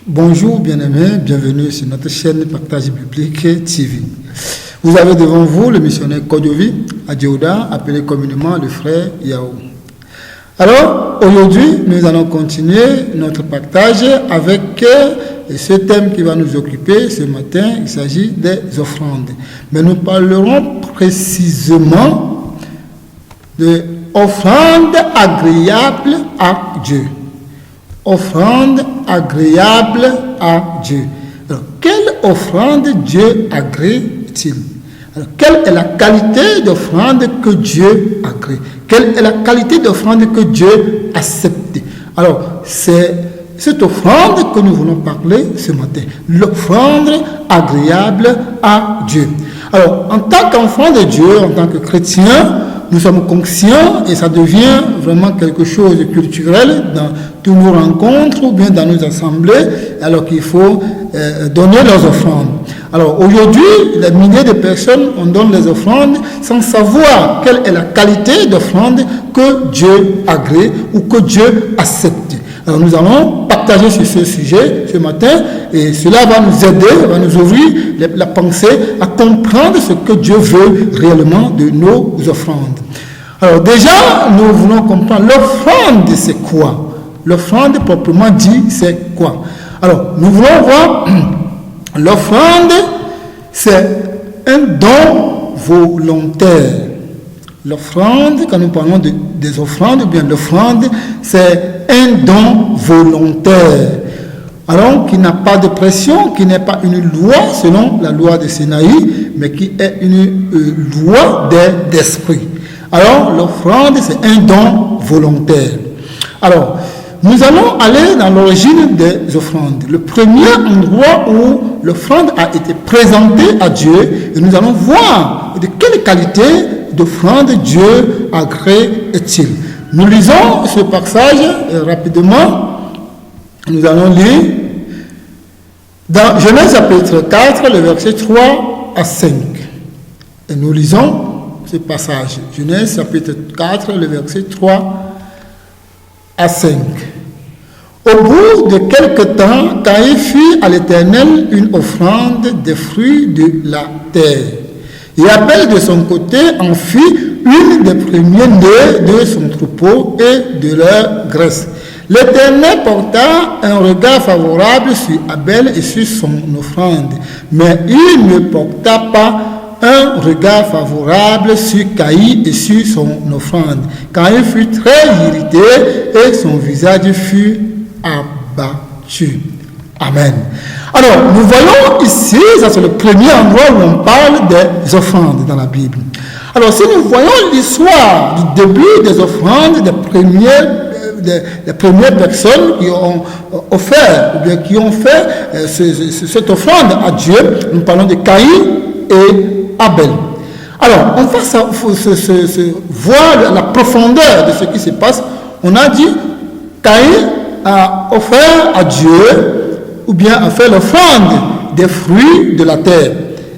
Bonjour bien-aimés, bienvenue sur notre chaîne Partage Biblique TV. Vous avez devant vous le missionnaire Kodiovi Adjouda, appelé communément le frère Yahou. Alors, aujourd'hui, nous allons continuer notre partage avec ce thème qui va nous occuper ce matin. Il s'agit des offrandes. Mais nous parlerons précisément de offrandes agréables à Dieu. Offrande agréable à Dieu. Alors, quelle offrande Dieu agrée-t-il? Alors, quelle est la qualité d'offrande que Dieu agrée? Quelle est la qualité d'offrande que Dieu accepte? Alors, c'est cette offrande que nous voulons parler ce matin. L'offrande agréable à Dieu. Alors, en tant qu'enfant de Dieu, en tant que chrétien, nous sommes conscients et ça devient vraiment quelque chose de culturel dans toutes nos rencontres ou bien dans nos assemblées, alors qu'il faut donner leurs offrandes. Alors aujourd'hui, des milliers de personnes, on donne les offrandes sans savoir quelle est la qualité d'offrande que Dieu agrée ou que Dieu accepte. Alors nous allons partager sur ce sujet ce matin et cela va nous aider, va nous ouvrir la pensée à comprendre ce que Dieu veut réellement de nos offrandes. Alors déjà, nous voulons comprendre l'offrande, c'est quoi? L'offrande proprement dit, c'est quoi? Alors, nous voulons voir l'offrande, c'est un don volontaire. L'offrande, quand nous parlons des offrandes, ou bien l'offrande, c'est un don volontaire. Alors, qui n'a pas de pression, qui n'est pas une loi selon la loi de Sinaï, mais qui est une loi d'esprit. Alors, l'offrande, c'est un don volontaire. Alors, nous allons aller dans l'origine des offrandes. Le premier endroit où l'offrande a été présentée à Dieu, et nous allons voir de quelle qualité d'offrande Dieu agrée-t-il. Nous lisons ce passage rapidement. Nous allons lire dans Genèse chapitre 4, le verset 3 à 5. Et nous lisons ce passage. Genèse chapitre 4, le verset 3 à 5. Au bout de quelque temps, Caïn fit à l'Éternel une offrande des fruits de la terre. Et Abel de son côté en fit une des premiers-nés de son troupeau et de leur graisse. L'Éternel porta un regard favorable sur Abel et sur son offrande, mais il ne porta pas un regard favorable sur Caïn et sur son offrande. Caïn fut très irrité et son visage fut abattu. Amen. Alors, nous voyons ici, ça c'est le premier endroit où on parle des offrandes dans la Bible. Alors, si nous voyons l'histoire du début des offrandes, des premières personnes qui ont offert, ou bien qui ont fait cette offrande à Dieu, nous parlons de Caïn et Abel. Alors, on va voir la profondeur de ce qui se passe. On a dit, Caïn a offert à Dieu, ou bien a fait l'offrande des fruits de la terre.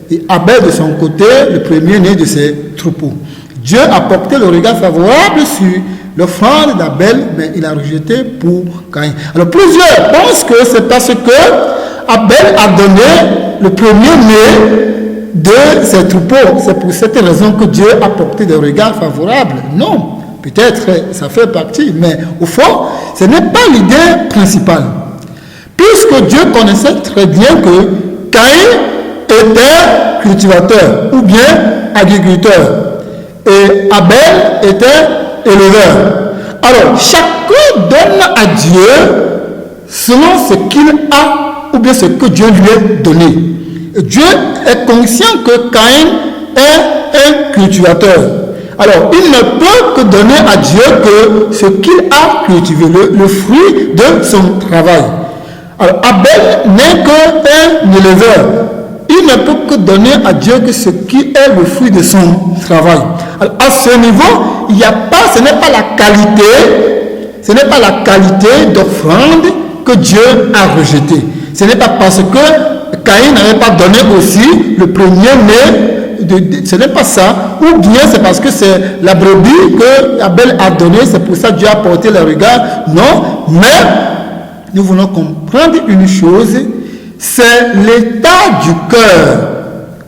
Et Abel, de son côté, le premier-né de ses troupeaux. Dieu a porté le regard favorable sur l'offrande d'Abel, mais il a rejeté pour Caïn. Alors, plusieurs pensent que c'est parce que Abel a donné le premier-né de ses troupeaux. C'est pour cette raison que Dieu a porté des regards favorables. Non, peut-être ça fait partie, mais au fond, ce n'est pas l'idée principale. Puisque Dieu connaissait très bien que Caïn était cultivateur ou bien agriculteur et Abel était éleveur. Alors, chacun donne à Dieu selon ce qu'il a ou bien ce que Dieu lui a donné. Dieu est conscient que Caïn est un cultivateur. Alors, il ne peut que donner à Dieu que ce qu'il a cultivé, le fruit de son travail. Alors, Abel n'est qu'un éleveur. Il ne peut que donner à Dieu que ce qui est le fruit de son travail. Alors, à ce niveau, ce n'est pas la qualité d'offrande que Dieu a rejetée. Ce n'est pas parce que Caïn n'avait pas donné aussi le premier-né, ce n'est pas ça, ou bien c'est parce que c'est la brebis que Abel a donné, c'est pour ça que Dieu a porté le regard. Non, mais nous voulons comprendre une chose, c'est l'état du cœur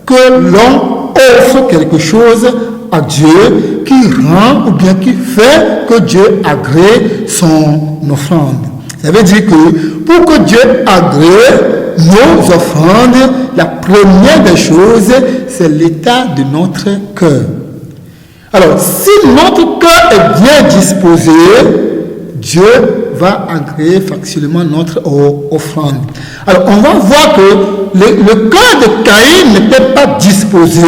que l'on offre quelque chose à Dieu qui rend ou bien qui fait que Dieu agrée son offrande. Ça veut dire que pour que Dieu agrée nos offrandes, la première des choses, c'est l'état de notre cœur. Alors, si notre cœur est bien disposé, Dieu va agréer facilement notre offrande. Alors, on va voir que le cœur de Caïn n'était pas disposé,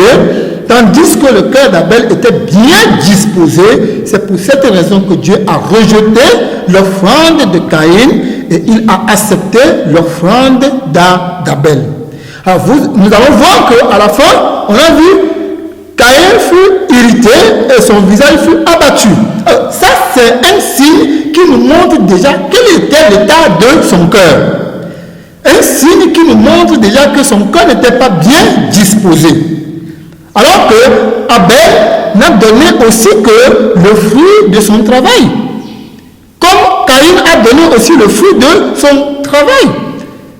tandis que le cœur d'Abel était bien disposé. C'est pour cette raison que Dieu a rejeté l'offrande de Caïn et il a accepté l'offrande d'Abel. Alors, nous allons voir qu'à la fin, on a vu Caïn fut irrité et son visage fut abattu. Alors, ça, c'est un signe qui nous montre déjà quel était l'état de son cœur. Un signe qui nous montre déjà que son cœur n'était pas bien disposé. Alors que Abel n'a donné aussi que le fruit de son travail. Comme Caïn a donné aussi le fruit de son travail.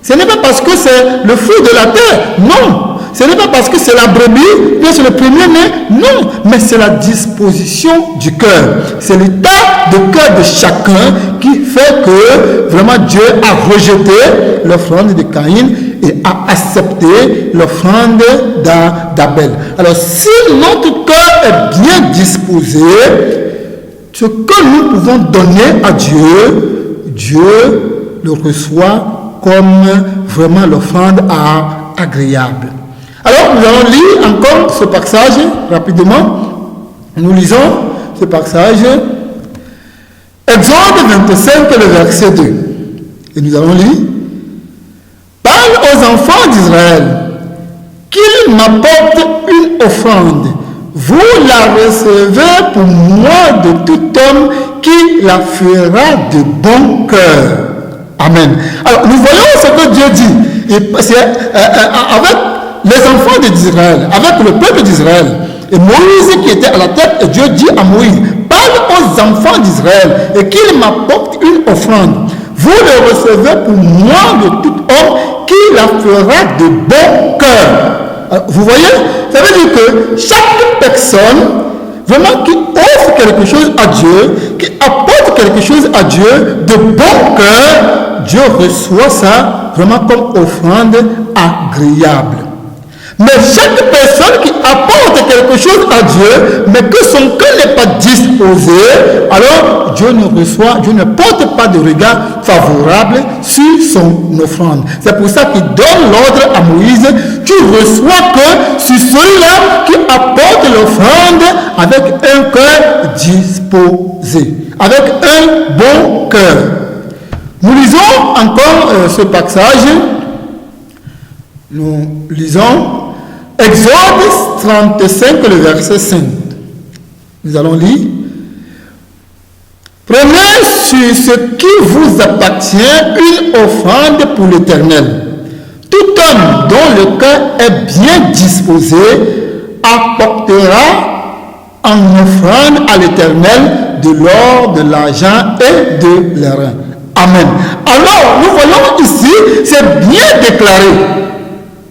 Ce n'est pas parce que c'est le fruit de la terre, non. Ce n'est pas parce que c'est la brebis, bien c'est le premier-né, non. Mais c'est la disposition du cœur. C'est l'état de cœur de chacun qui fait que vraiment Dieu a rejeté l'offrande de Caïn et a accepté l'offrande d'Abel. Alors si notre cœur est bien disposé, ce que nous pouvons donner à Dieu, Dieu le reçoit comme vraiment l'offrande agréable. Alors, nous allons lire encore ce passage rapidement. Nous lisons ce passage. Exode 25, le verset 2. Et nous allons lire. Parle aux enfants d'Israël qu'ils m'apportent une offrande. Vous la recevez pour moi de tout homme qui la fera de bon cœur. Amen. Alors, nous voyons ce que Dieu dit. Et c'est avec les enfants d'Israël, avec le peuple d'Israël. Et Moïse qui était à la tête, et Dieu dit à Moïse, parle aux enfants d'Israël et qu'ils m'apportent une offrande. Vous le recevez pour moi de tout homme qui la fera de bon cœur. Vous voyez, ça veut dire que chaque personne vraiment qui offre quelque chose à Dieu, qui apporte quelque chose à Dieu de bon cœur, Dieu reçoit ça vraiment comme offrande agréable. Mais chaque personne qui apporte quelque chose à Dieu, mais que son cœur n'est pas disposé, alors Dieu ne porte pas de regard favorable sur son offrande. C'est pour ça qu'il donne l'ordre à Moïse, tu reçois que sur celui-là qui apporte l'offrande avec un cœur disposé, avec un bon cœur. Nous lisons encore ce passage. Nous lisons Exode 35, le verset 5. Nous allons lire. Prenez sur ce qui vous appartient une offrande pour l'Éternel. Tout homme dont le cœur est bien disposé apportera en offrande à l'Éternel de l'or, de l'argent et de l'airain. Amen. Alors, nous voyons ici, c'est bien déclaré.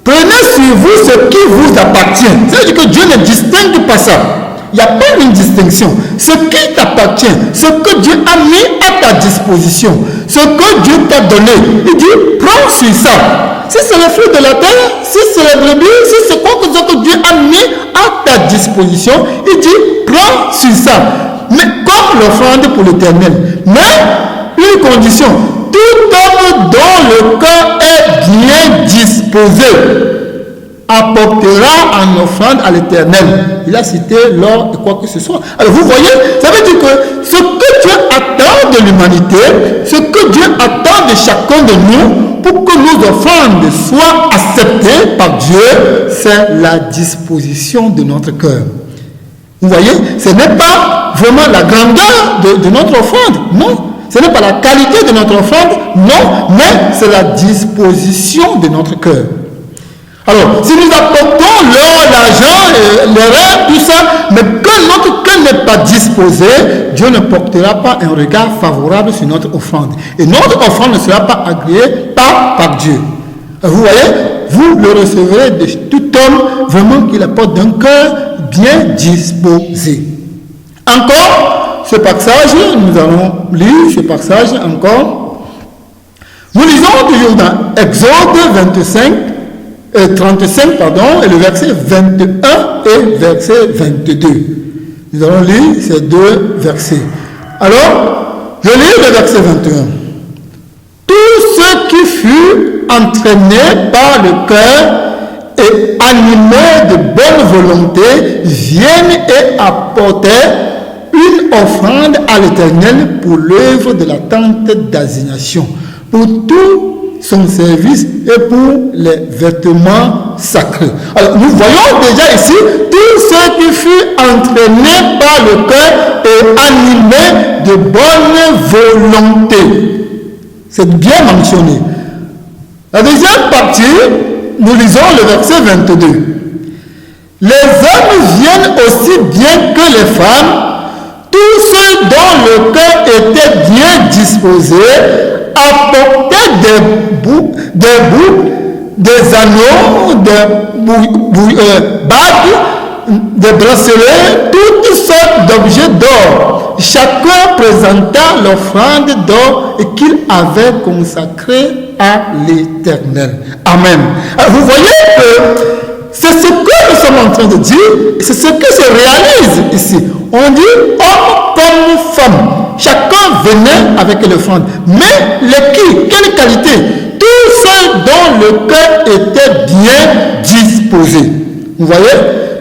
Prenez sur vous ce qui vous appartient. C'est-à-dire que Dieu ne distingue pas ça. Il n'y a pas une distinction. Ce qui t'appartient, ce que Dieu a mis à ta disposition, ce que Dieu t'a donné, il dit, prends sur ça. Si c'est le fruit de la terre, si c'est les brebis, si c'est quoi que Dieu a mis à ta disposition, il dit, prends sur ça. Mais comme l'offrande pour l'Éternel. Mais une condition, tout homme dont le cœur est bien disposé apportera en offrande à l'Éternel. Il a cité l'or et quoi que ce soit. Alors vous voyez, ça veut dire que ce que Dieu attend de l'humanité, ce que Dieu attend de chacun de nous pour que nos offrandes soient acceptées par Dieu, c'est la disposition de notre cœur. Vous voyez, ce n'est pas vraiment la grandeur de notre offrande, non. Ce n'est pas la qualité de notre offrande, non, mais c'est la disposition de notre cœur. Alors, si nous apportons l'or, l'argent, les reins, tout ça, mais que notre cœur n'est pas disposé, Dieu ne portera pas un regard favorable sur notre offrande. Et notre offrande ne sera pas agréée par Dieu. Vous voyez, vous le recevrez de tout homme vraiment qu'il apporte d'un cœur bien disposé. Encore, ce passage, nous allons lire ce passage encore. Nous lisons toujours dans Exode 35, et le verset 21 et verset 22. Nous allons lire ces deux versets. Alors, je lis le verset 21. Tous ceux qui furent entraînés par le cœur et animés de bonne volonté viennent et apportèrent une offrande à l'Éternel pour l'œuvre de la tente d'assignation, pour tout son service et pour les vêtements sacrés. Alors, nous voyons déjà ici tous ceux qui furent entraînés par le cœur et animés de bonne volonté. C'est bien mentionné. La deuxième partie, nous lisons le verset 22. Les hommes viennent aussi bien que les femmes, tous ceux dont le cœur était bien disposé, apportaient des boucles, des anneaux, des bagues, des bracelets, toutes sortes d'objets d'or. Chacun présenta l'offrande d'or qu'il avait consacrée à l'Éternel. Amen. Alors, vous voyez que c'est ce que nous sommes en train de dire, c'est ce que se réalise ici. On dit homme comme femme. Chacun venait avec l'offrande. Mais les qui? Quelle qualité? Tous ceux dont le cœur était bien disposé. Vous voyez?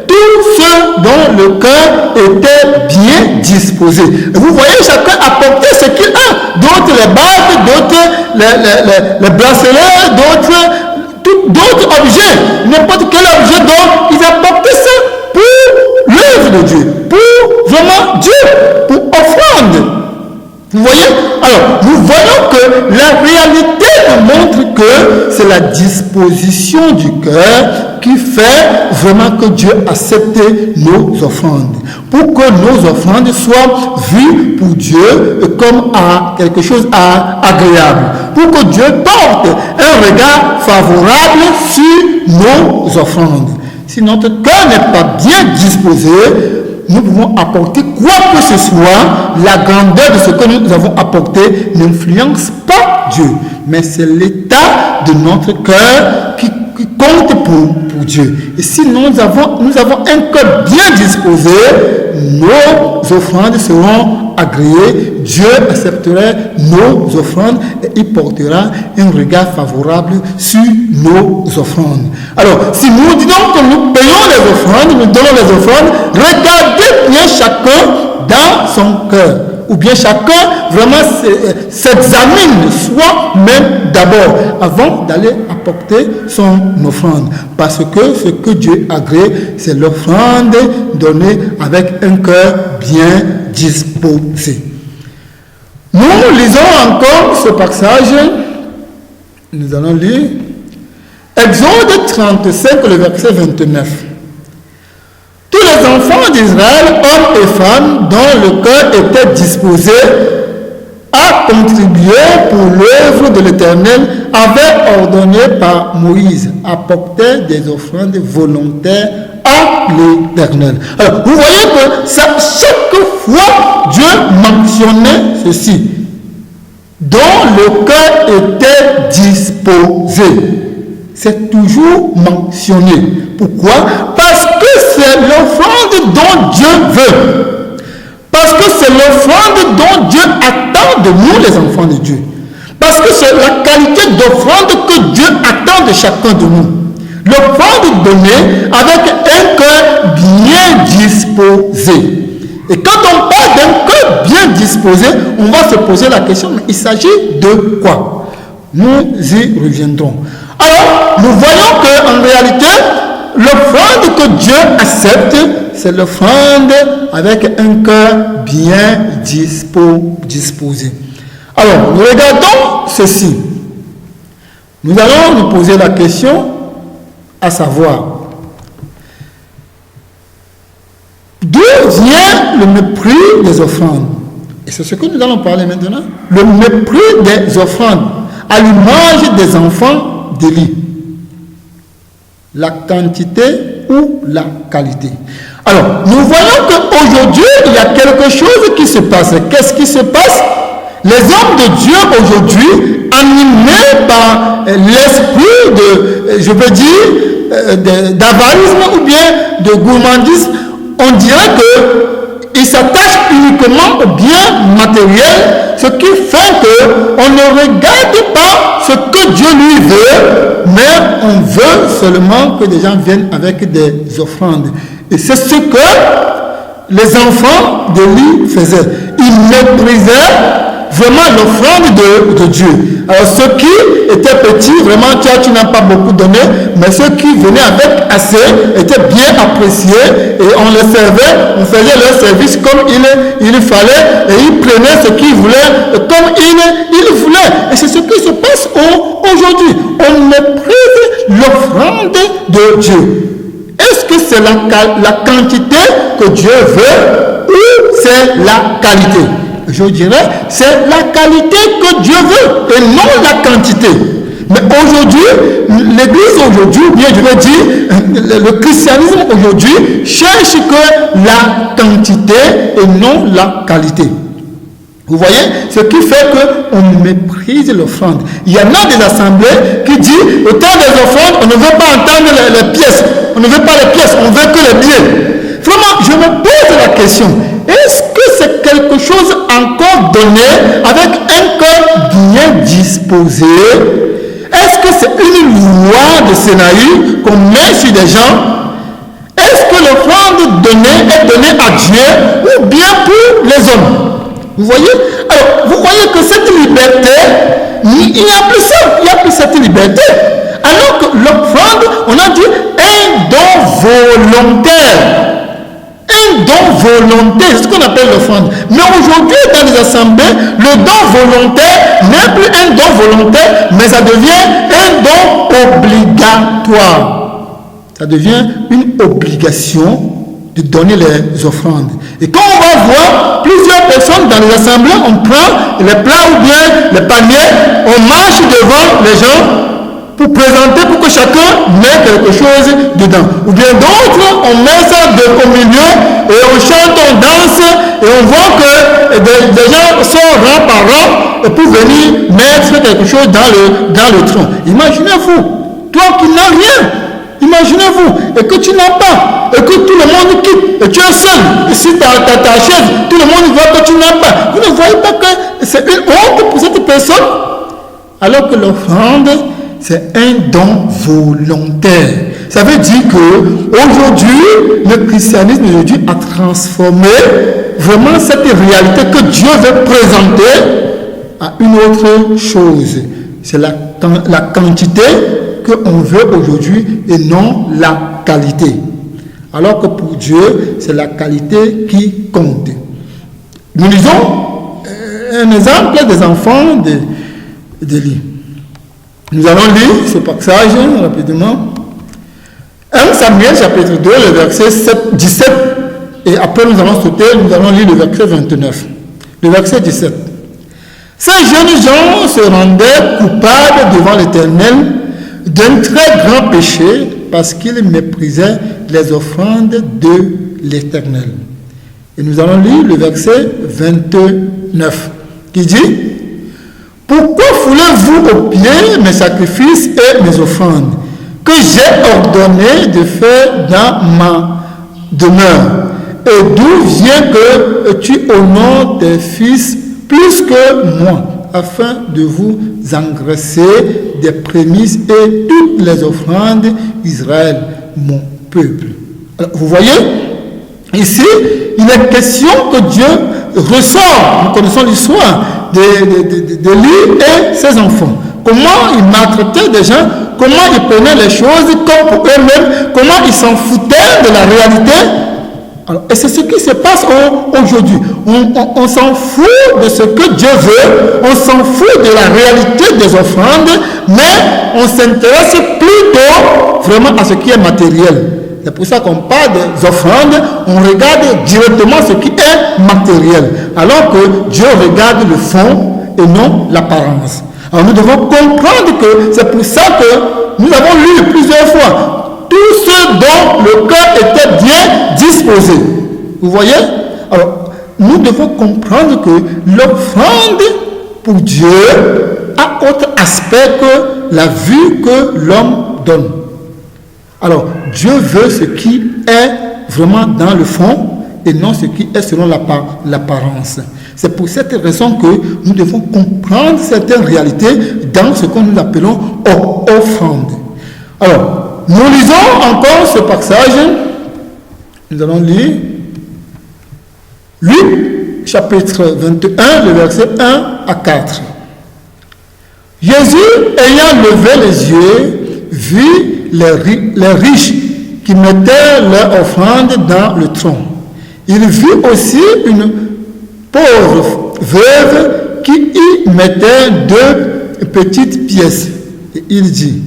Tous ceux dont le cœur était bien disposé. Vous voyez, chacun apportait ce qu'il a. D'autres les bagues, d'autres les bracelets, d'autres objets. N'importe quel objet, donc ils apportaient ça pour l'œuvre de Dieu. Pour vraiment Dieu, pour offrande. Vous voyez? Alors, nous voyons que la réalité nous montre que c'est la disposition du cœur qui fait vraiment que Dieu accepte nos offrandes. Pour que nos offrandes soient vues pour Dieu comme quelque chose d'agréable. Pour que Dieu porte un regard favorable sur nos offrandes. Si notre cœur n'est pas bien disposé, nous pouvons apporter quoi que ce soit. La grandeur de ce que nous avons apporté n'influence pas Dieu. Mais c'est l'état de notre cœur qui compte pour Dieu. Et si nous avons un cœur bien disposé, nos offrandes seront agréées. Dieu accepterait nos offrandes et il portera un regard favorable sur nos offrandes. Alors, si nous disons que nous payons les offrandes, nous donnons les offrandes, regardez bien chacun dans son cœur. Ou bien chacun vraiment s'examine soi-même d'abord avant d'aller apporter son offrande. Parce que ce que Dieu agrée, c'est l'offrande donnée avec un cœur bien disposé. Nous lisons encore ce passage. Nous allons lire Exode 35, le verset 29. Tous les enfants d'Israël, hommes et femmes, dont le cœur était disposé à contribuer pour l'œuvre de l'Éternel, avaient ordonné par Moïse, apportaient des offrandes volontaires à l'Éternel. Alors, vous voyez que chaque fois, Dieu mentionnait ceci, dont le cœur était disposé. C'est toujours mentionné. Pourquoi? Parce que c'est l'offrande dont Dieu veut. Parce que c'est l'offrande dont Dieu attend de nous, les enfants de Dieu. Parce que c'est la qualité d'offrande que Dieu attend de chacun de nous. L'offrande donnée avec un cœur bien disposé. Et quand on parle d'un cœur bien disposé, on va se poser la question, mais il s'agit de quoi? Nous y reviendrons. Alors, nous voyons qu'en réalité, l'offrande que Dieu accepte, c'est l'offrande avec un cœur bien disposé. Alors, nous regardons ceci. Nous allons nous poser la question, à savoir, d'où vient le mépris des offrandes? Et c'est ce que nous allons parler maintenant. Le mépris des offrandes à l'image des enfants d'Élie. La quantité ou la qualité. Alors, nous voyons qu'aujourd'hui, il y a quelque chose qui se passe. Qu'est-ce qui se passe? Les hommes de Dieu aujourd'hui, animés par l'esprit de, je veux dire, d'avarisme ou bien de gourmandisme, on dirait qu'ils s'attachent uniquement au bien matériel, ce qui fait qu'on ne regarde pas ce que Dieu lui veut, mais on veut seulement que les gens viennent avec des offrandes. Et c'est ce que les enfants d'Élie faisaient. Ils méprisaient vraiment l'offrande de Dieu. Alors ceux qui étaient petits, vraiment tu n'as pas beaucoup donné, mais ceux qui venaient avec assez étaient bien appréciés et on les servait, on faisait leur service comme il fallait et ils prenaient ce qu'ils voulaient comme ils voulaient. Et c'est ce qui se passe aujourd'hui. On méprise l'offrande de Dieu. Est-ce que c'est la quantité que Dieu veut ou c'est la qualité? Je dirais, c'est la qualité que Dieu veut et non la quantité. Mais aujourd'hui, l'Église aujourd'hui, bien je veux dire, le christianisme aujourd'hui cherche que la quantité et non la qualité. Vous voyez, ce qui fait qu'on méprise l'offrande. Il y en a des assemblées qui disent, au temps des offrandes, on ne veut pas entendre les pièces. On ne veut pas les pièces, on veut que les billets. Vraiment, je me pose la question, est-ce que c'est quelque chose encore donné avec un cœur bien disposé? Est-ce que c'est une loi de Sénaï qu'on met sur des gens? Est-ce que l'offrande donnée est donnée à Dieu ou bien pour les hommes? Vous voyez? Alors, vous voyez que cette liberté, il n'y a plus ça, il n'y a plus cette liberté. Alors que l'offrande, on a dit un don volontaire. Un don volontaire, c'est ce qu'on appelle l'offrande. Mais aujourd'hui, dans les assemblées, le don volontaire n'est plus un don volontaire, mais ça devient un don obligatoire. Ça devient une obligation de donner les offrandes. Et quand on va voir plusieurs personnes dans les assemblées, on prend les plats ou bien les paniers, on marche devant les gens pour présenter, pour que chacun mette quelque chose dedans. Ou bien d'autres, on met ça au milieu et on chante, on danse et on voit que des gens sont rang par rang et pour venir mettre quelque chose dans le tronc. Imaginez-vous, toi qui n'as rien, imaginez-vous, et que tu n'as pas, et que tout le monde quitte, et tu es seul, ici ta chaise, tout le monde voit que tu n'as pas. Vous ne voyez pas que c'est une honte pour cette personne? Alors que l'offrande, c'est un don volontaire. Ça veut dire que aujourd'hui, le christianisme aujourd'hui a transformé vraiment cette réalité que Dieu veut présenter à une autre chose. C'est la quantité qu'on veut aujourd'hui et non la qualité. Alors que pour Dieu, c'est la qualité qui compte. Nous lisons un exemple des enfants d'Élie. Nous allons lire ce passage rapidement. 1 Samuel chapitre 2, le verset 17. Et après nous allons sauter, nous allons lire le verset 29. Le verset 17. Ces jeunes gens se rendaient coupables devant l'Éternel d'un très grand péché parce qu'ils méprisaient les offrandes de l'Éternel. Et nous allons lire le verset 29 qui dit: pourquoi foulez-vous aux pieds mes sacrifices et mes offrandes que j'ai ordonné de faire dans ma demeure? Et d'où vient que tu honores tes fils plus que moi, afin de vous engraisser des prémices et toutes les offrandes d'Israël, mon peuple? Alors, vous voyez, ici, il est question que Dieu ressort. Nous connaissons l'histoire d'Élie et ses enfants. Comment ils maltraitaient des gens, comment ils prenaient les choses comme pour eux-mêmes, comment ils s'en foutaient de la réalité. Alors, et c'est ce qui se passe aujourd'hui. On s'en fout de ce que Dieu veut, on s'en fout de la réalité des offrandes, mais on s'intéresse plutôt vraiment à ce qui est matériel. C'est pour ça qu'on parle des offrandes, on regarde directement ce qui est matériel, alors que Dieu regarde le fond et non l'apparence. Alors nous devons comprendre que c'est pour ça que nous avons lu plusieurs fois tout ce dont le cœur était bien disposé. Vous voyez? Alors nous devons comprendre que l'offrande pour Dieu a autre aspect que la vue que l'homme donne. Alors Dieu veut ce qui est vraiment dans le fond et non ce qui est selon l'apparence. C'est pour cette raison que nous devons comprendre certaines réalités dans ce que nous appelons offrande. Alors, nous lisons encore ce passage. Nous allons lire Luc, chapitre 21, le verset 1 à 4. Jésus, ayant levé les yeux, vit les riches qui mettaient leur offrande dans le tronc. Il vit aussi une pauvre veuve qui y mettait 2 petites pièces. Et il dit,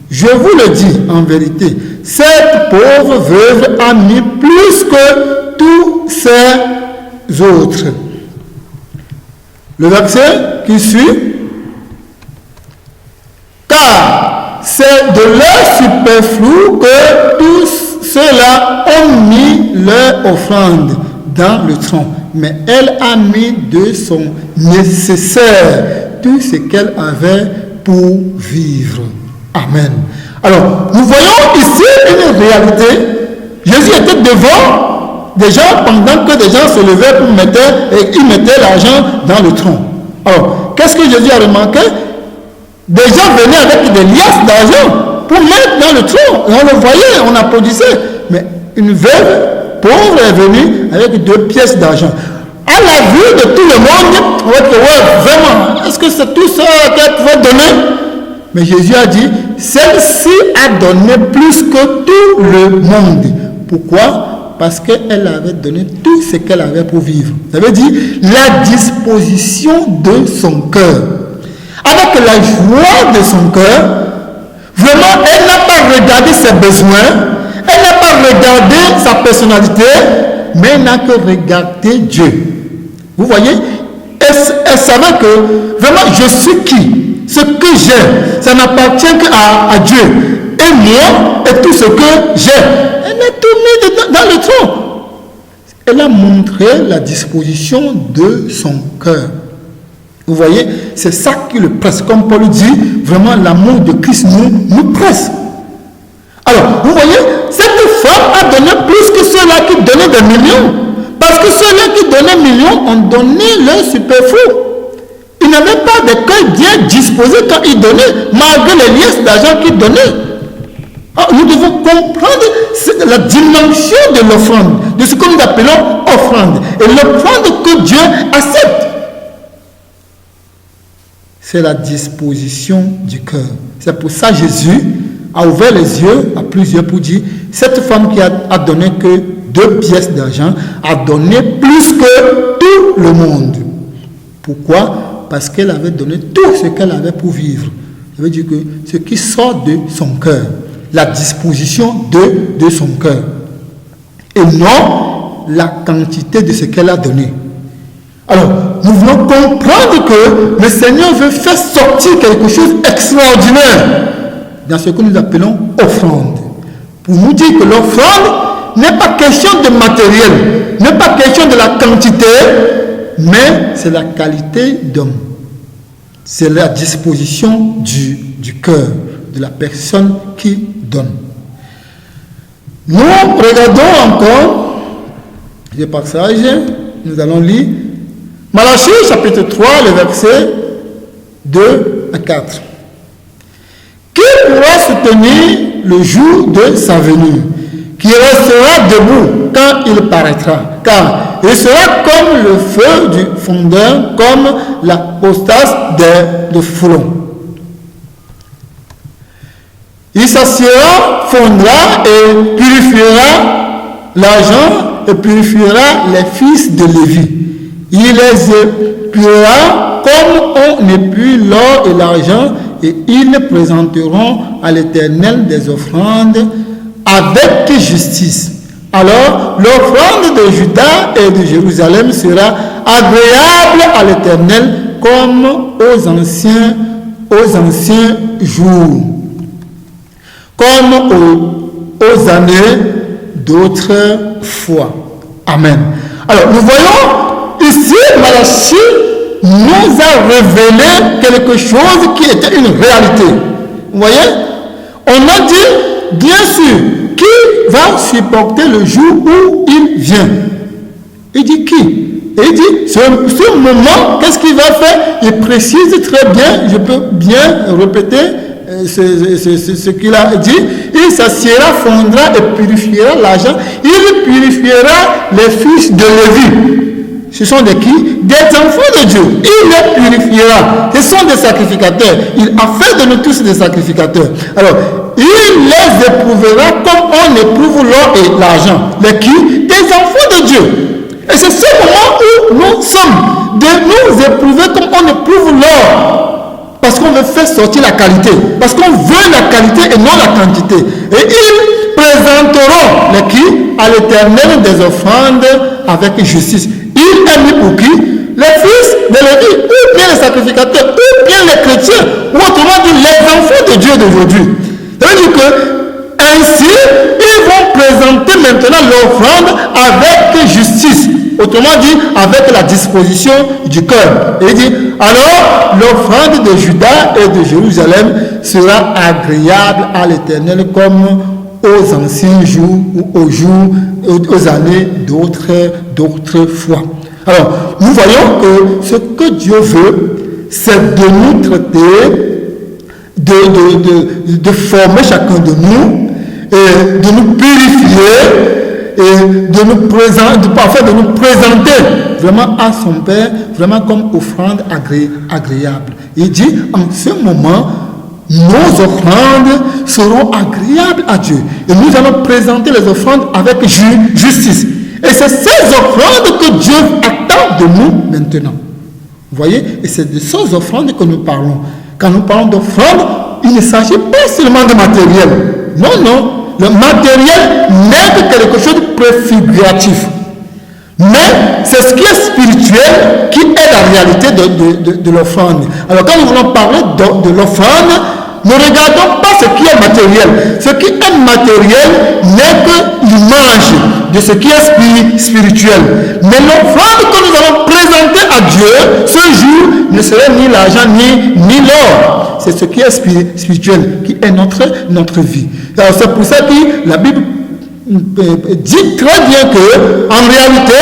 je vous le dis en vérité, cette pauvre veuve a mis plus que tous ces autres. Le verset qui suit, car c'est de leur superflu que tous ceux-là ont mis leur offrande dans le tronc, mais elle a mis de son nécessaire tout ce qu'elle avait pour vivre. Amen. Alors, nous voyons ici une réalité. Jésus était devant des gens pendant que des gens se levaient pour mettre, et ils mettaient l'argent dans le tronc. Alors, qu'est-ce que Jésus a remarqué? Des gens venaient avec des liasses d'argent pour mettre dans le tronc. Et on le voyait, on applaudissait. Mais une veuve pauvre est venue avec 2 pièces d'argent. À la vue de tout le monde, on va dire, ouais, vraiment, est-ce que c'est tout ça qu'elle pouvait donner? Mais Jésus a dit, celle-ci a donné plus que tout le monde. Pourquoi? Parce qu'elle avait donné tout ce qu'elle avait pour vivre. Ça veut dire la disposition de son cœur. Avec la joie de son cœur, vraiment, elle n'a pas regardé ses besoins, elle n'a pas regardé sa personnalité, mais elle n'a que regardé Dieu. Vous voyez? Elle savait que, vraiment, je suis qui? Ce que j'ai, ça n'appartient qu'à Dieu. Et moi, et tout ce que j'ai. Elle a tout mis dans le tronc. Elle a montré la disposition de son cœur. Vous voyez, c'est ça qui le presse. Comme Paul dit, vraiment l'amour de Christ nous presse. Alors, vous voyez, cette femme a donné plus que ceux-là qui donnaient des millions. Parce que ceux-là qui donnaient millions ont donné leur superflu. Ils n'avaient pas de cœur bien disposé quand ils donnaient, malgré les liasses d'argent qu'ils donnaient. Alors, nous devons comprendre la dimension de l'offrande, de ce que nous appelons offrande. Et l'offrande que Dieu accepte, c'est la disposition du cœur. C'est pour ça que Jésus a ouvert les yeux à plusieurs pour dire, cette femme qui a donné que 2 pièces d'argent a donné plus que tout le monde. Pourquoi? Parce qu'elle avait donné tout ce qu'elle avait pour vivre. Ça veut dire que ce qui sort de son cœur, la disposition de son cœur, et non la quantité de ce qu'elle a donné. Alors, nous voulons comprendre que le Seigneur veut faire sortir quelque chose d'extraordinaire dans ce que nous appelons offrande. Pour nous dire que l'offrande n'est pas question de matériel, n'est pas question de la quantité, mais c'est la qualité d'homme. C'est la disposition du cœur, de la personne qui donne. Nous regardons encore le passage, nous allons lire Malachie chapitre 3, le verset 2 à 4. Qui pourra soutenir le jour de sa venue? Qui restera debout quand il paraîtra? Car il sera comme le feu du fondeur, comme la postasse de foulon. Il s'assiera, fondra et purifiera l'argent et purifiera les fils de Lévi. Il les épurera comme on épure l'or et l'argent. et ils présenteront à l'Éternel des offrandes avec justice. Alors, l'offrande de Juda et de Jérusalem sera agréable à l'Éternel comme aux anciens jours, comme aux années d'autrefois. Amen. Alors, nous voyons ici, Malachie nous a révélé quelque chose qui était une réalité. Vous voyez? On a dit, bien sûr, qui va supporter le jour où il vient? Il dit qui? Et il dit, ce moment, qu'est-ce qu'il va faire? Il précise très bien, je peux bien répéter ce qu'il a dit. Il s'assiera, fondra et purifiera l'argent. Il purifiera les fils de Lévi. Ce sont des qui? Des enfants de Dieu. Il les purifiera. Ce sont des sacrificateurs. Il a fait de nous tous des sacrificateurs. Alors, il les éprouvera comme on éprouve l'or et l'argent. Les qui? Des enfants de Dieu. Et c'est ce moment où nous sommes, de nous éprouver comme on éprouve l'or. Parce qu'on veut faire sortir la qualité. Parce qu'on veut la qualité et non la quantité. Et ils présenteront les qui? À l'Éternel des offrandes avec justice. Il est mis pour qui? Les fils de Lévi, ou bien les sacrificateurs, ou bien les chrétiens, ou autrement dit les enfants de Dieu d'aujourd'hui. Ça veut dire que ainsi, ils vont présenter maintenant l'offrande avec justice. Autrement dit, avec la disposition du cœur. Et il dit, alors l'offrande de Juda et de Jérusalem sera agréable à l'Éternel comme aux anciens jours ou aux années d'autrefois. Alors, nous voyons que ce que Dieu veut, c'est de nous traiter, de former chacun de nous, et de nous purifier, et de nous présenter vraiment à son Père, vraiment comme offrande agréable. Il dit, en ce moment, nos offrandes seront agréables à Dieu. Et nous allons présenter les offrandes avec justice. Et c'est ces offrandes que Dieu attend de nous maintenant. Vous voyez? Et c'est de ces offrandes que nous parlons. Quand nous parlons d'offrandes, il ne s'agit pas seulement de matériel. Non, non. Le matériel n'est que quelque chose de préfiguratif. Mais c'est ce qui est spirituel qui est la réalité de l'offrande. Alors quand nous voulons parler de l'offrande, ne regardons pas ce qui est matériel. Ce qui est matériel n'est que l'image de ce qui est spirituel. Mais l'offrande que nous allons présenter à Dieu ce jour ne serait ni l'argent ni l'or. C'est ce qui est spirituel, qui est notre vie. Alors c'est pour ça que la Bible dit très bien que en réalité,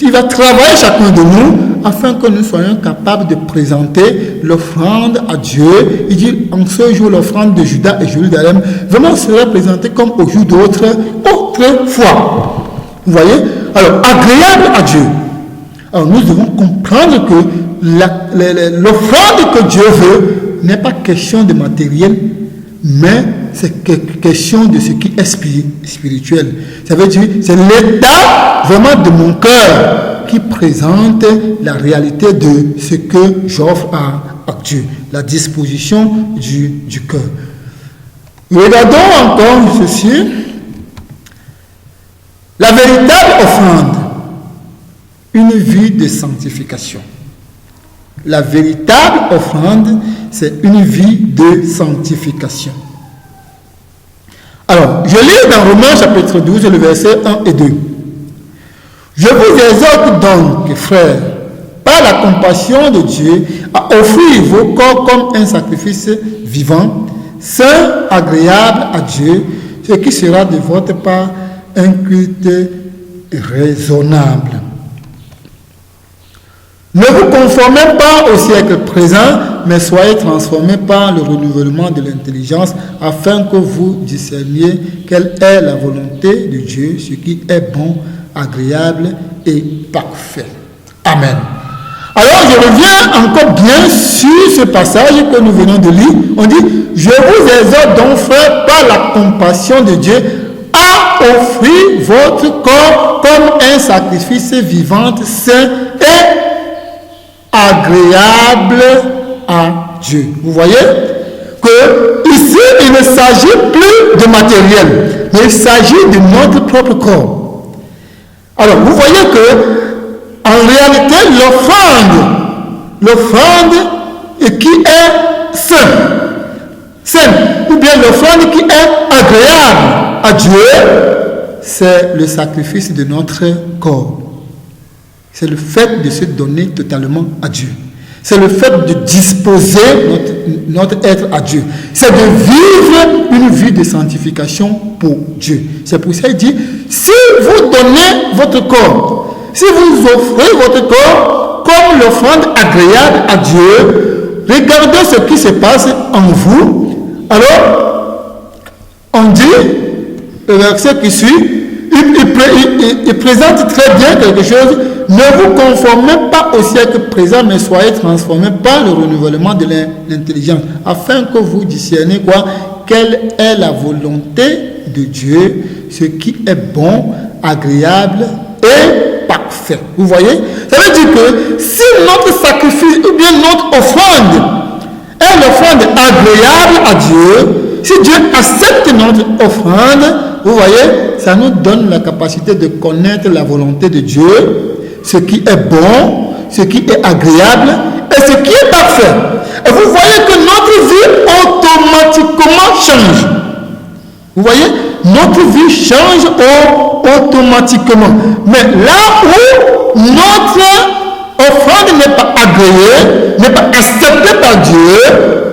il va travailler chacun de nous afin que nous soyons capables de présenter l'offrande à Dieu. Il dit en ce jour l'offrande de Juda et Jérusalem vraiment sera présentée comme au jour d'autrefois. Vous voyez? Alors agréable à Dieu. Alors nous devons comprendre que l'offrande que Dieu veut n'est pas question de matériel, mais c'est question de ce qui est spirituel. Ça veut dire, c'est l'état vraiment de mon cœur qui présente la réalité de ce que j'offre à Dieu, la disposition du cœur. Regardons encore ceci. La véritable offrande, une vie de sanctification. La véritable offrande, c'est une vie de sanctification. Alors, je lis dans Romains chapitre 12, le verset 1 et 2. Je vous exhorte donc, frères, par la compassion de Dieu, à offrir vos corps comme un sacrifice vivant, saint, agréable à Dieu, ce qui sera de votre part un culte raisonnable. Ne vous conformez pas au siècle présent, mais soyez transformés par le renouvellement de l'intelligence, afin que vous discerniez quelle est la volonté de Dieu, ce qui est bon, agréable et parfait. Amen. Alors je reviens encore bien sur ce passage que nous venons de lire. On dit, je vous exhorte donc, frères, par la compassion de Dieu, à offrir votre corps comme un sacrifice vivant, saint et agréable à Dieu. Vous voyez que ici, il ne s'agit plus de matériel, mais il s'agit de notre propre corps. Alors, vous voyez que, en réalité, l'offrande qui est saine, ou bien l'offrande qui est agréable à Dieu, c'est le sacrifice de notre corps. C'est le fait de se donner totalement à Dieu. C'est le fait de disposer notre être à Dieu. C'est de vivre une vie de sanctification pour Dieu. C'est pour ça qu'il dit, si vous donnez votre corps, si vous offrez votre corps comme l'offrande agréable à Dieu, regardez ce qui se passe en vous. Alors, on dit, le verset qui suit, il présente très bien quelque chose. Ne vous conformez pas au siècle présent, mais soyez transformés par le renouvellement de l'intelligence, afin que vous discerniez quoi? Quelle est la volonté de Dieu, ce qui est bon, agréable et parfait. Vous voyez? Ça veut dire que si notre sacrifice ou bien notre offrande est l'offrande agréable à Dieu, si Dieu accepte notre offrande, vous voyez, ça nous donne la capacité de connaître la volonté de Dieu, ce qui est bon, ce qui est agréable et ce qui est parfait. Et vous voyez que notre vie automatiquement change. Vous voyez, notre vie change automatiquement. Mais là où notre offrande n'est pas agréée, n'est pas acceptée par Dieu,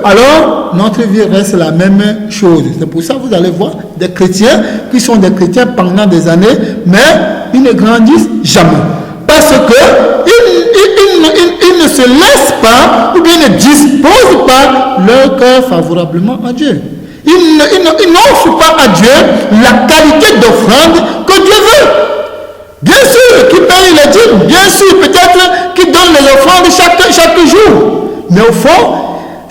alors notre vie reste la même chose. C'est pour ça que vous allez voir des chrétiens qui sont des chrétiens pendant des années, mais ils ne grandissent jamais. Parce qu'ils ne se laissent pas ou bien ne disposent pas leur cœur favorablement à Dieu. Ils n'offrent pas à Dieu la qualité d'offrande que Dieu veut. Bien sûr, qui paye les dîmes, bien sûr, peut-être qui donne les offrandes chaque jour. Mais au fond,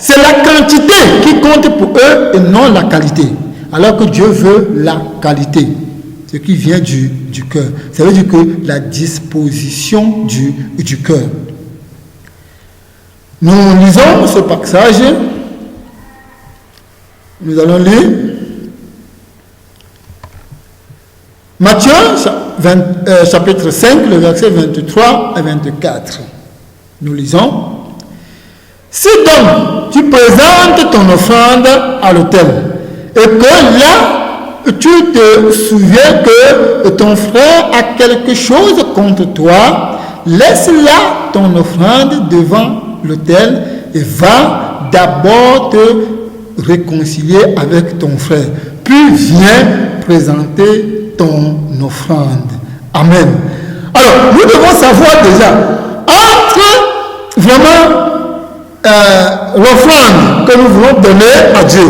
c'est la quantité qui compte pour eux et non la qualité. Alors que Dieu veut la qualité. Ce qui vient du cœur. Ça veut dire que la disposition du cœur. Nous lisons ce passage. Nous allons lire Matthieu chapitre 5, le verset 23 à 24. Nous lisons. Si donc tu présentes ton offrande à l'autel et que là tu te souviens que ton frère a quelque chose contre toi, laisse là ton offrande devant l'autel et va d'abord te réconcilier avec ton frère. Puis viens présenter ton offrande. Amen. Alors, nous devons savoir déjà, entre vraiment l'offrande que nous voulons donner à Dieu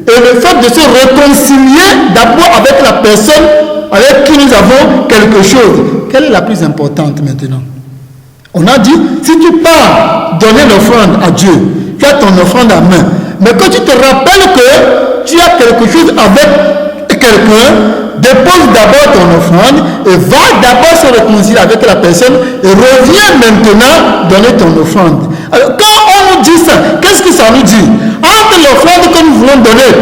et le fait de se réconcilier d'abord avec la personne avec qui nous avons quelque chose, quelle est la plus importante maintenant? On a dit, si tu pars donner l'offrande à Dieu, tu as ton offrande à main, mais quand tu te rappelles que tu as quelque chose avec quelqu'un, dépose d'abord ton offrande et va d'abord se réconcilier avec la personne et reviens maintenant donner ton offrande. Alors, quand on nous dit ça, qu'est-ce que ça nous dit? Entre l'offrande que nous voulons donner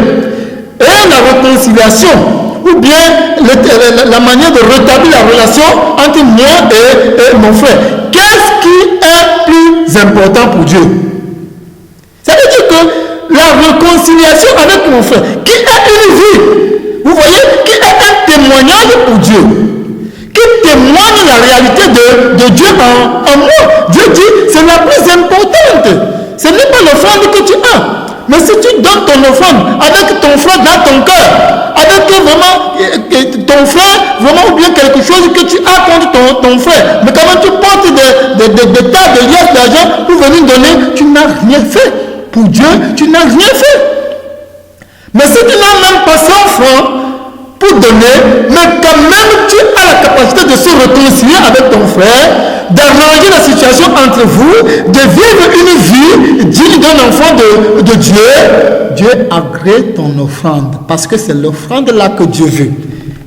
et la réconciliation, ou bien la manière de rétablir la relation entre moi et mon frère, qu'est-ce qui est plus important pour Dieu? Ça veut dire que la réconciliation avec mon frère, qui est une vie, vous voyez, qui est un témoignage pour Dieu, qui témoigne la réalité de Dieu en moi. Dieu dit, c'est la plus importante. Ce n'est pas l'offrande que tu as. Mais si tu donnes ton offrande avec ton frère dans ton cœur, avec vraiment ton frère, vraiment ou bien quelque chose que tu as contre ton frère, mais quand même tu portes des tas de liasses d'argent pour venir donner, tu n'as rien fait. Pour Dieu, tu n'as rien fait. Mais si tu n'as même pas 100 francs pour donner, mais quand même tu as la capacité de se réconcilier avec ton frère, d'arranger la situation entre vous, de vivre une vie digne d'un enfant de Dieu, Dieu agrée ton offrande, parce que c'est l'offrande là que Dieu veut.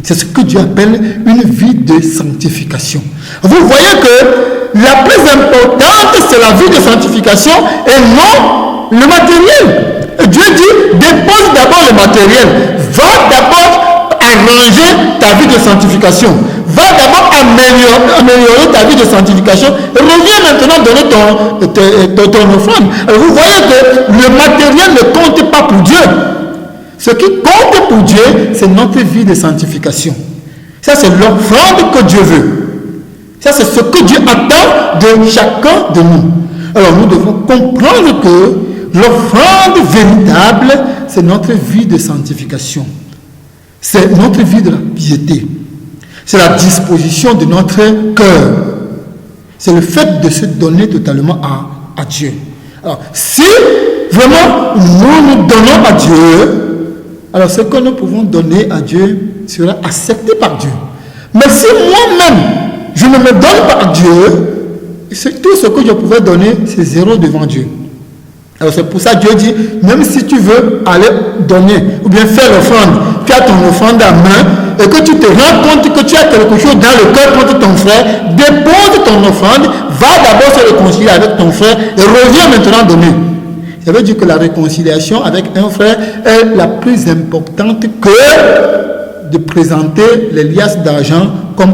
C'est ce que Dieu appelle une vie de sanctification. Vous voyez que la plus importante, c'est la vie de sanctification et non le matériel. Dieu dit, dépose d'abord le matériel. Va d'abord arranger ta vie de sanctification. Va d'abord améliorer ta vie de sanctification. Et reviens maintenant donner ton offrande. Alors vous voyez que le matériel ne compte pas pour Dieu. Ce qui compte pour Dieu, c'est notre vie de sanctification. Ça, c'est l'offrande que Dieu veut. Ça, c'est ce que Dieu attend de chacun de nous. Alors, nous devons comprendre que l'offrande véritable, c'est notre vie de sanctification. C'est notre vie de la piété. C'est la disposition de notre cœur. C'est le fait de se donner totalement à Dieu. Alors, si vraiment nous nous donnons à Dieu, alors ce que nous pouvons donner à Dieu sera accepté par Dieu. Mais si moi-même, je ne me donne pas à Dieu, tout ce que je pouvais donner, c'est zéro devant Dieu. Alors c'est pour ça que Dieu dit, même si tu veux aller donner, ou bien faire l'offrande, tu as ton offrande à main, et que tu te rends compte que tu as quelque chose dans le cœur contre ton frère, dépose ton offrande, va d'abord se réconcilier avec ton frère, et reviens maintenant donner. Ça veut dire que la réconciliation avec un frère est la plus importante que de présenter les liasses d'argent comme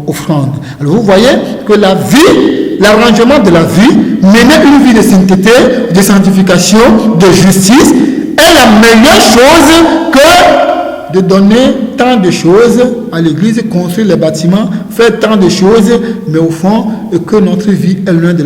offrande. Alors vous voyez que la vie, l'arrangement de la vie, mener une vie de sainteté, de sanctification, de justice, est la meilleure chose que de donner tant de choses à l'église, construire les bâtiments, faire tant de choses, mais au fond, que notre vie est loin de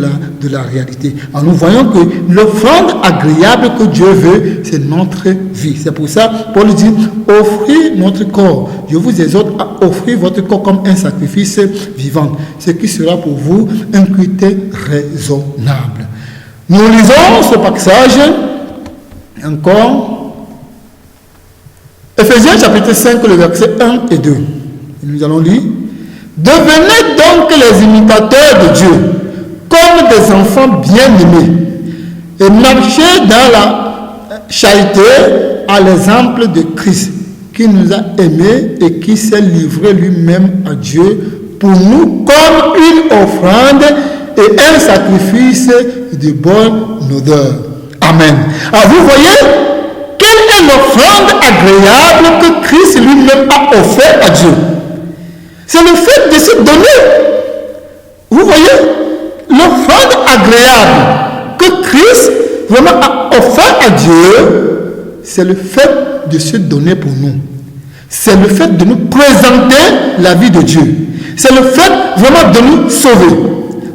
la réalité. Alors nous voyons que l'offrande agréable que Dieu veut, c'est notre vie. C'est pour ça, Paul dit, offrez notre corps. Je vous exhorte à offrir votre corps comme un sacrifice vivant, ce qui sera pour vous un culte raisonnable. Nous lisons ce passage encore. Ephésiens chapitre 5, le verset 1 et 2. Nous allons lire. Devenez donc les imitateurs de Dieu, comme des enfants bien-aimés, et marchez dans la charité à l'exemple de Christ, qui nous a aimés et qui s'est livré lui-même à Dieu pour nous comme une offrande et un sacrifice de bonne odeur. Amen. Alors vous voyez, quelle est l'offrande agréable que Christ lui-même a offert à Dieu? C'est le fait de se donner. Vous voyez, l'offrande agréable que Christ vraiment a offert à Dieu, c'est le fait de se donner pour nous. C'est le fait de nous présenter la vie de Dieu. C'est le fait vraiment de nous sauver.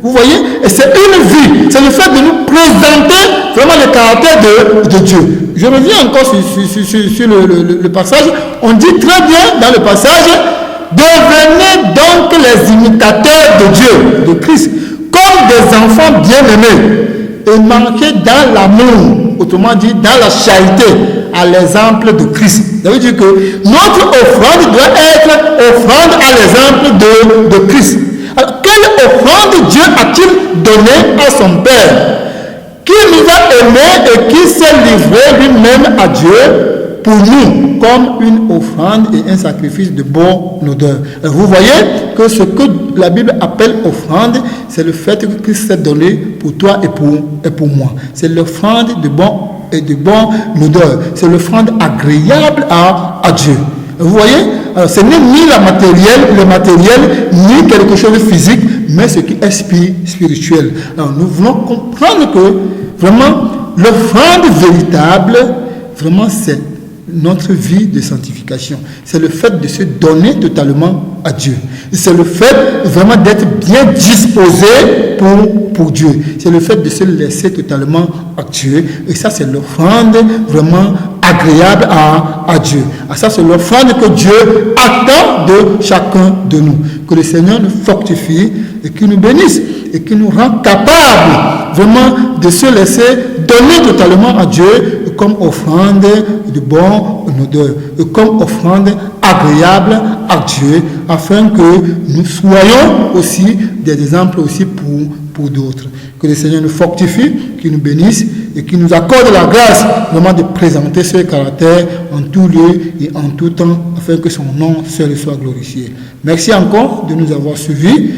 Vous voyez, et c'est une vie. C'est le fait de nous présenter vraiment le caractère de Dieu. Je reviens encore sur le passage. On dit très bien dans le passage, devenez donc les imitateurs de Dieu, de Christ, comme des enfants bien-aimés, et marqués dans l'amour, autrement dit dans la charité, à l'exemple de Christ. Ça veut dire que notre offrande doit être offrande à l'exemple de Christ. Alors, quelle offrande Dieu a-t-il donné à son Père, qui nous a aimés et qui s'est livré lui-même à Dieu pour nous comme une offrande et un sacrifice de bonne odeur. Alors, vous voyez que ce que la Bible appelle offrande, c'est le fait que Christ s'est donné pour toi et pour moi. C'est l'offrande de bonne odeur. C'est l'offrande agréable à Dieu. Vous voyez, alors ce n'est ni le matériel, ni quelque chose de physique, mais ce qui est spirituel. Alors nous voulons comprendre que vraiment l'offrande véritable, vraiment c'est notre vie de sanctification. C'est le fait de se donner totalement à Dieu. C'est le fait vraiment d'être bien disposé pour Dieu. C'est le fait de se laisser totalement à Dieu. Et ça, c'est l'offrande vraiment agréable à Dieu. Et ça, c'est l'offrande que Dieu attend de chacun de nous. Que le Seigneur nous fortifie et qu'il nous bénisse et qu'il nous rend capables vraiment de se laisser donner totalement à Dieu comme offrande de bonne odeur, comme offrande agréable à Dieu, afin que nous soyons aussi des exemples aussi pour d'autres. Que le Seigneur nous fortifie, qu'il nous bénisse et qu'il nous accorde la grâce vraiment de présenter ce caractère en tout lieu et en tout temps, afin que son nom seul soit glorifié. Merci encore de nous avoir suivis.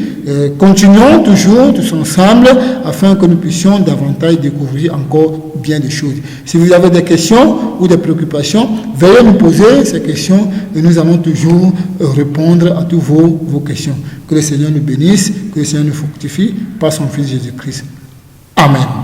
continuons toujours tous ensemble afin que nous puissions davantage découvrir encore bien des choses. Si vous avez des questions ou des préoccupations, veuillez nous poser ces questions et nous allons toujours répondre à toutes vos questions. Que le Seigneur nous bénisse, que le Seigneur nous fructifie par son Fils Jésus-Christ. Amen.